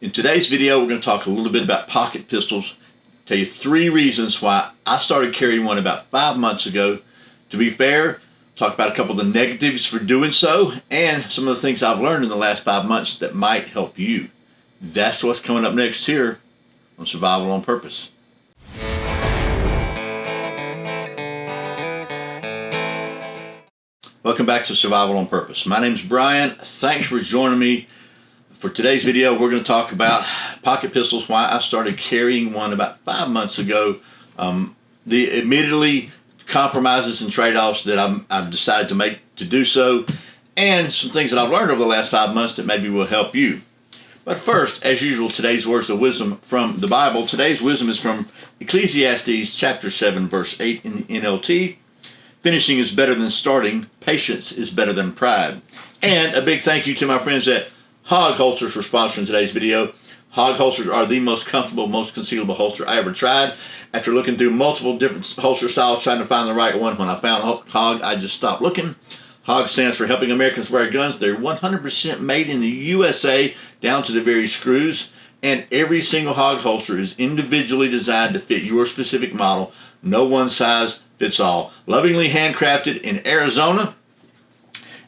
In today's video, we're going to talk a little bit about pocket pistols. Tell you 3 reasons why I started carrying one about 5 months ago. To be fair, talk about a couple of the negatives for doing so and some of the things I've learned in the last 5 months that might help you. That's what's coming up next here on Survival on Purpose. Welcome back to Survival on Purpose. My name's Brian. Thanks for joining me. For today's video, we're going to talk about pocket pistols, why I started carrying one about 5 months ago, the admittedly compromises and trade-offs that I've decided to make to do so, and some things that I've learned over the last 5 months that maybe will help you. But first, as usual, today's words of wisdom from the Bible. Today's wisdom is from Ecclesiastes chapter 7, verse 8 in the NLT. Finishing is better than starting. Patience is better than pride. And a big thank you to my friends at Hog Holsters for sponsoring today's video. Hog holsters are the most comfortable, most concealable holster I ever tried. After looking through multiple different holster styles, trying to find the right one, when I found Hog, I just stopped looking. Hog stands for Helping Americans Wear Guns. They're 100% made in the USA, down to the very screws. And every single Hog holster is individually designed to fit your specific model. No one size fits all. Lovingly handcrafted in Arizona.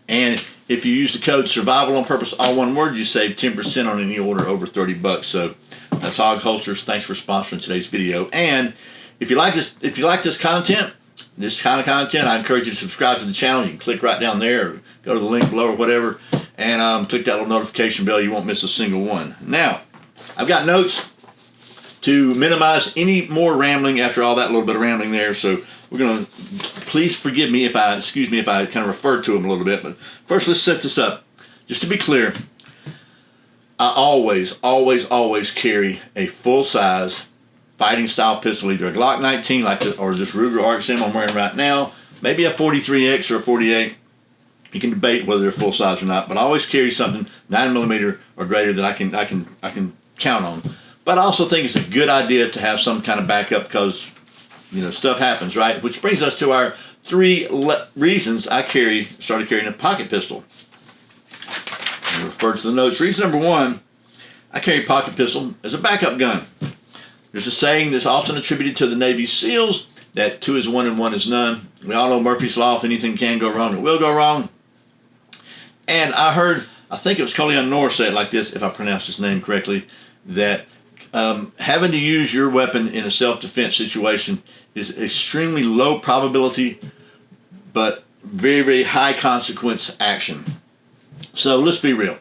And if you use the code Survival on Purpose, all one word, you save 10% on any order over $30. So that's Hog Holsters. Thanks for sponsoring today's video. And if you like this content, this kind of content, I encourage you to subscribe to the channel. You can click right down there, or go to the link below or whatever, and click that little notification bell. You won't miss a single one. Now, I've got notes to minimize any more rambling after all that little bit of rambling there. So we're going to, please forgive me if I kind of refer to them a little bit. But first, let's set this up. Just to be clear, I always carry a full-size fighting style pistol, either a Glock 19 like this, or this Ruger RXM I'm wearing right now, maybe a 43X or a 48. You can debate whether they're full size or not, but I always carry something 9mm or greater that I can count on. But I also think it's a good idea to have some kind of backup because, you know, stuff happens, right? Which brings us to our 3 reasons I started carrying a pocket pistol. I refer to the notes. Reason number 1, I carry a pocket pistol as a backup gun. There's a saying that's often attributed to the Navy SEALs that 2 is 1 and 1 is none. We all know Murphy's Law. If anything can go wrong, it will go wrong. And I think it was Colion Noor say it like this, if I pronounce his name correctly, that having to use your weapon in a self-defense situation is extremely low probability, but very, very high consequence action. So let's be real.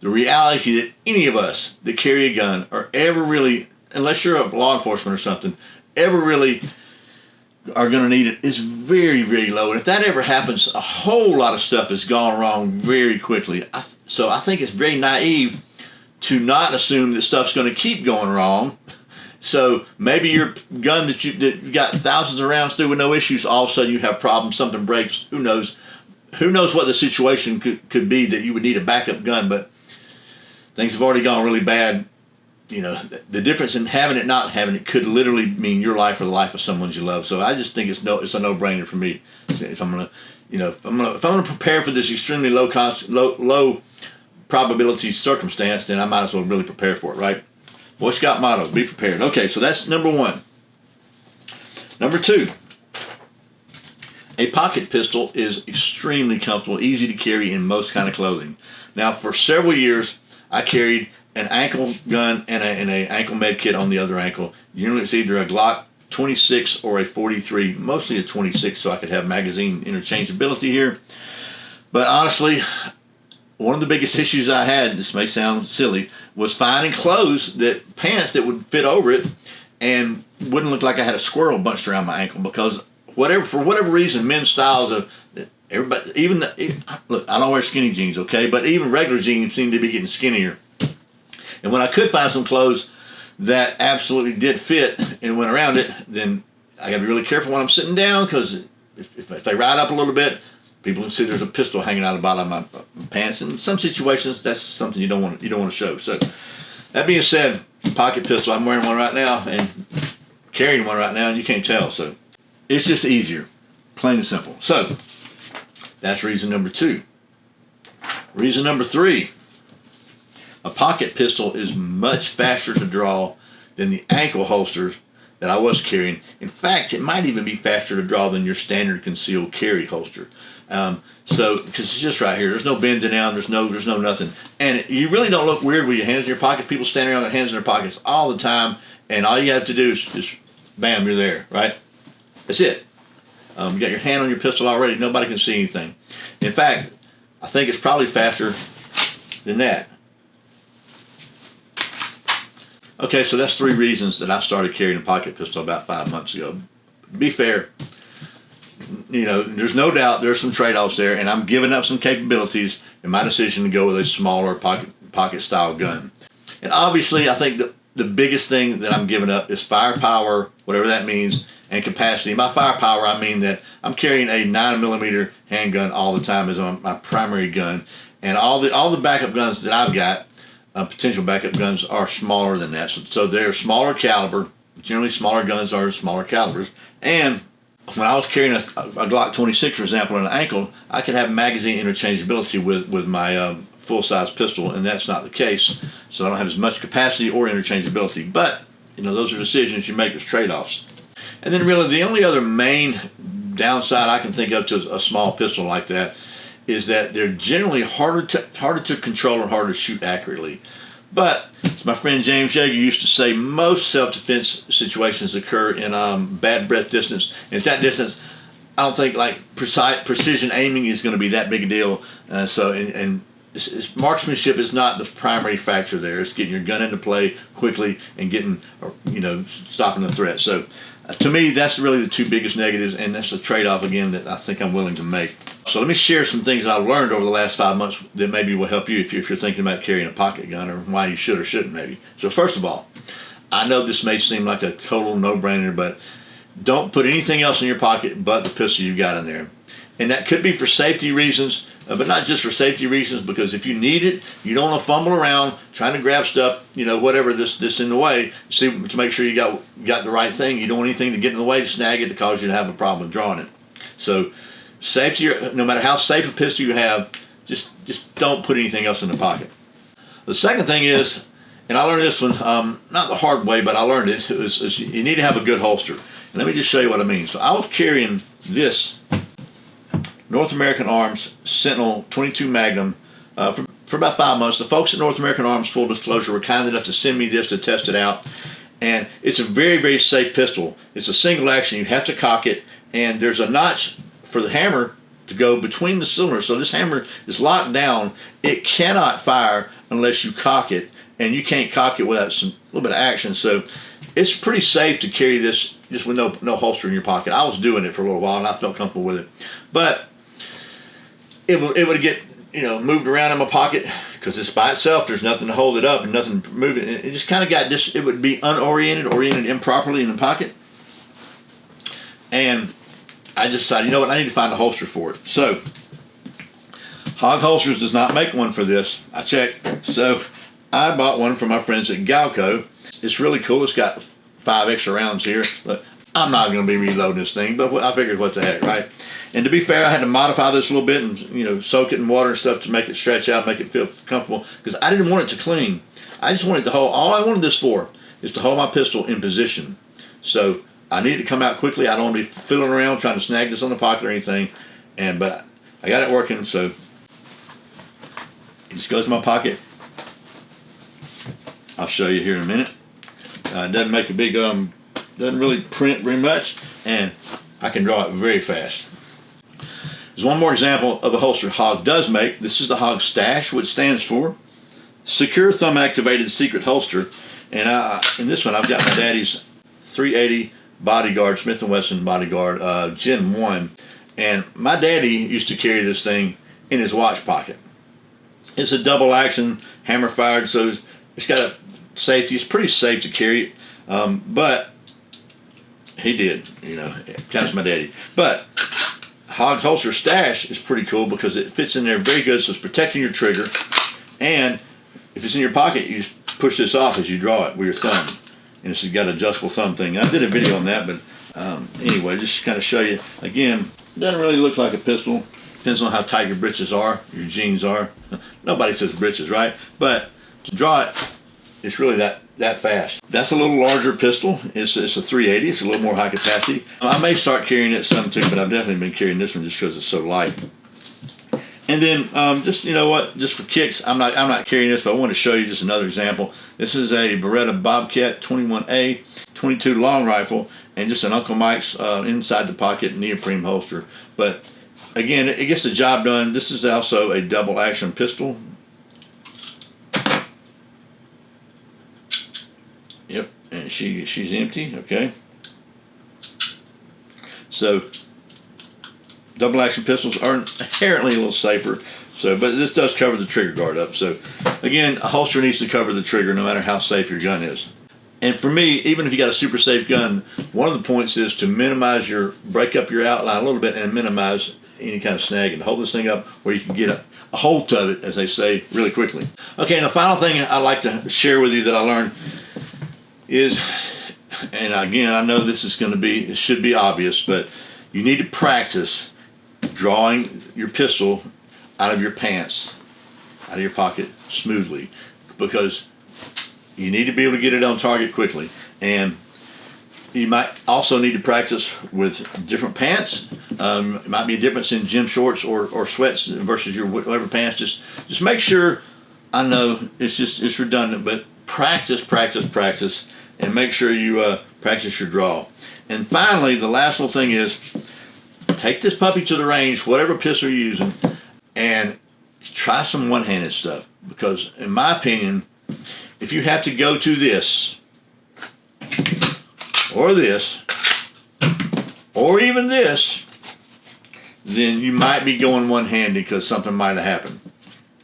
The reality that any of us that carry a gun or ever really, unless you're a law enforcement or something, ever really are going to need it is very, very low. And if that ever happens, a whole lot of stuff has gone wrong very quickly. So I think it's very naive to not assume that stuff's going to keep going wrong. So maybe your gun that you got thousands of rounds through with no issues, all of a sudden you have problems, something breaks, who knows? Who knows what the situation could be that you would need a backup gun, but things have already gone really bad. You know, the difference in having it, not having it, could literally mean your life or the life of someone you love. So I just think it's a no-brainer for me. If I'm gonna prepare for this extremely low probability circumstance, then I might as well really prepare for it, right? Boy Scout motto: be prepared. Okay, so that's number 1. Number 2, a pocket pistol is extremely comfortable, easy to carry in most kind of clothing. Now, for several years, I carried an ankle gun and an ankle med kit on the other ankle. Generally, it's either a Glock 26 or a 43, mostly a 26, so I could have magazine interchangeability here. But honestly, one of the biggest issues I had, this may sound silly, was finding pants that would fit over it and wouldn't look like I had a squirrel bunched around my ankle, because for whatever reason, men's styles of everybody, look, I don't wear skinny jeans, okay, but even regular jeans seem to be getting skinnier. And when I could find some clothes that absolutely did fit and went around it, then I got to be really careful when I'm sitting down, because if they ride up a little bit, people can see there's a pistol hanging out of the bottom of my pants. And in some situations, that's something you don't want to show. So that being said, pocket pistol, I'm wearing one right now and carrying one right now, and you can't tell. So it's just easier, plain and simple. So that's reason number 2. Reason number 3. a pocket pistol is much faster to draw than the ankle holsters that I was carrying. In fact, it might even be faster to draw than your standard concealed carry holster. So, because it's just right here, there's no bending down, there's no nothing, and you really don't look weird with your hands in your pocket. People standing around with their hands in their pockets all the time, and all you have to do is just, bam, you're there, right? That's it. You got your hand on your pistol already. Nobody can see anything. In fact, I think it's probably faster than that. Okay, so that's 3 reasons that I started carrying a pocket pistol about 5 months ago. To be fair, there's no doubt there's some trade-offs there, and I'm giving up some capabilities in my decision to go with a smaller pocket style gun. And obviously, I think the biggest thing that I'm giving up is firepower, whatever that means, and capacity. By firepower, I mean that I'm carrying a 9mm handgun all the time as my primary gun, and all the backup guns that I've got, potential backup guns, are smaller than that. So they're smaller caliber. Generally, smaller guns are smaller calibers. And when I was carrying a Glock 26, for example, in an ankle, I could have magazine interchangeability with my full-size pistol, and that's not the case. So I don't have as much capacity or interchangeability. But those are decisions you make as trade-offs. And then really the only other main downside I can think of to a small pistol like that is that they're generally harder to control and harder to shoot accurately. But as my friend James Yeager used to say, most self-defense situations occur in bad breath distance. And at that distance, I don't think like precision aiming is going to be that big a deal. Marksmanship is not the primary factor there. It's getting your gun into play quickly and getting, stopping the threat. So to me, that's really the 2 biggest negatives, and that's a trade-off, again, that I think I'm willing to make. So let me share some things that I've learned over the last 5 months that maybe will help you if you're thinking about carrying a pocket gun, or why you should or shouldn't maybe. So first of all, I know this may seem like a total no-brainer, but don't put anything else in your pocket but the pistol you got in there. And that could be for safety reasons, but not just for safety reasons, because if you need it, you don't want to fumble around trying to grab stuff, whatever this in the way, to make sure you got the right thing. You don't want anything to get in the way to snag it to cause you to have a problem with drawing it. So safety, no matter how safe a pistol you have, just don't put anything else in the pocket. The second thing is, and I learned this one, not the hard way, but I learned it, is you need to have a good holster. And let me just show you what I mean. So I was carrying this North American Arms Sentinel 22 Magnum for about 5 months. The folks at North American Arms, full disclosure, were kind enough to send me this to test it out. And it's a very, very safe pistol. It's a single action. You have to cock it, and there's a notch for the hammer to go between the cylinders. So this hammer is locked down. It cannot fire unless you cock it, and you can't cock it without a little bit of action. So it's pretty safe to carry this just with no holster in your pocket. I was doing it for a little while, and I felt comfortable with it. But it would get moved around in my pocket because it's by itself. There's nothing to hold it up and nothing to move it. It just kind of got this. It would be oriented improperly in the pocket. And I just decided, what, I need to find a holster for it. So Hog Holsters does not make one for this. I checked. So I bought one from my friends at Galco. It's really cool. It's got 5 extra rounds here. But I'm not going to be reloading this thing, but I figured, what the heck, right? And to be fair, I had to modify this a little bit and, soak it in water and stuff to make it stretch out, make it feel comfortable, because I didn't want it to clean. I just wanted to hold, all I wanted this for is to hold my pistol in position. So I needed to come out quickly. I don't want to be fiddling around trying to snag this on the pocket or anything. But I got it working, so it just goes in my pocket. I'll show you here in a minute. It doesn't make a big, doesn't really print very much, and I can draw it very fast. There's one more example of a holster Hog does make. This is the Hog Stash, which stands for Secure Thumb Activated Secret Holster. And in this one, I've got my daddy's 380 Bodyguard, Smith & Wesson Bodyguard, Gen 1. And my daddy used to carry this thing in his watch pocket. It's a double action, hammer fired, so it's got a safety. It's pretty safe to carry it. But he did, that's my daddy. But Hog Holster Stash is pretty cool because it fits in there very good, so it's protecting your trigger. And if it's in your pocket, you just push this off as you draw it with your thumb. And it's got an adjustable thumb thing. I did a video on that, but anyway, just to kind of show you. Again, it doesn't really look like a pistol. Depends on how tight your britches are, your jeans are. Nobody says britches, right? But to draw it, it's really that fast. That's a little larger pistol. It's a 380. It's a little more high capacity. I may start carrying it some too, but I've definitely been carrying this one just because it's so light. And then just, you know what, just for kicks, I'm not carrying this, but I want to show you just another example. This is a Beretta Bobcat 21A 22 long rifle, and just an Uncle Mike's inside the pocket neoprene holster. But again, it gets the job done. This is also a double action pistol. Yep, and she's empty. Okay, so double action pistols are inherently a little safer. So, but this does cover the trigger guard up. So, again, a holster needs to cover the trigger no matter how safe your gun is. And for me, even if you got a super safe gun, one of the points is to minimize break up your outline a little bit and minimize any kind of snag, and hold this thing up where you can get a hold of it, as they say, really quickly. Okay, and the final thing I'd like to share with you that I learned is, and again, I know this is it should be obvious, but you need to practice drawing your pistol out of your pants, out of your pocket smoothly, because you need to be able to get it on target quickly. And you might also need to practice with different pants. It might be a difference in gym shorts or sweats versus your whatever pants. Just make sure, I know it's redundant, but practice, and make sure you practice your draw. And finally, the last little thing is, take this puppy to the range, whatever pistol you're using, and try some one-handed stuff. Because in my opinion, if you have to go to this, or this, or even this, then you might be going one-handed because something might have happened.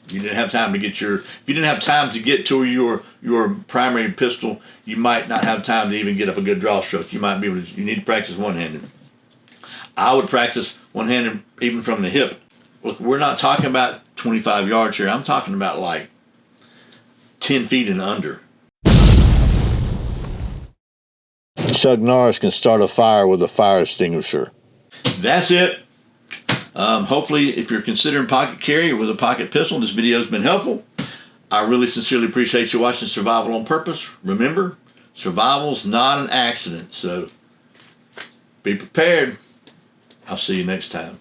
You didn't have time to get if you didn't have time to get to your primary pistol, you might not have time to even get up a good draw stroke. You need to practice one-handed. I would practice one-handed even from the hip. Look, we're not talking about 25 yards here. I'm talking about like 10 feet and under. Chuck Norris can start a fire with a fire extinguisher. That's it. Hopefully, if you're considering pocket carry with a pocket pistol, this video has been helpful. I really sincerely appreciate you watching Survival on Purpose. Remember, survival's not an accident, so be prepared. I'll see you next time.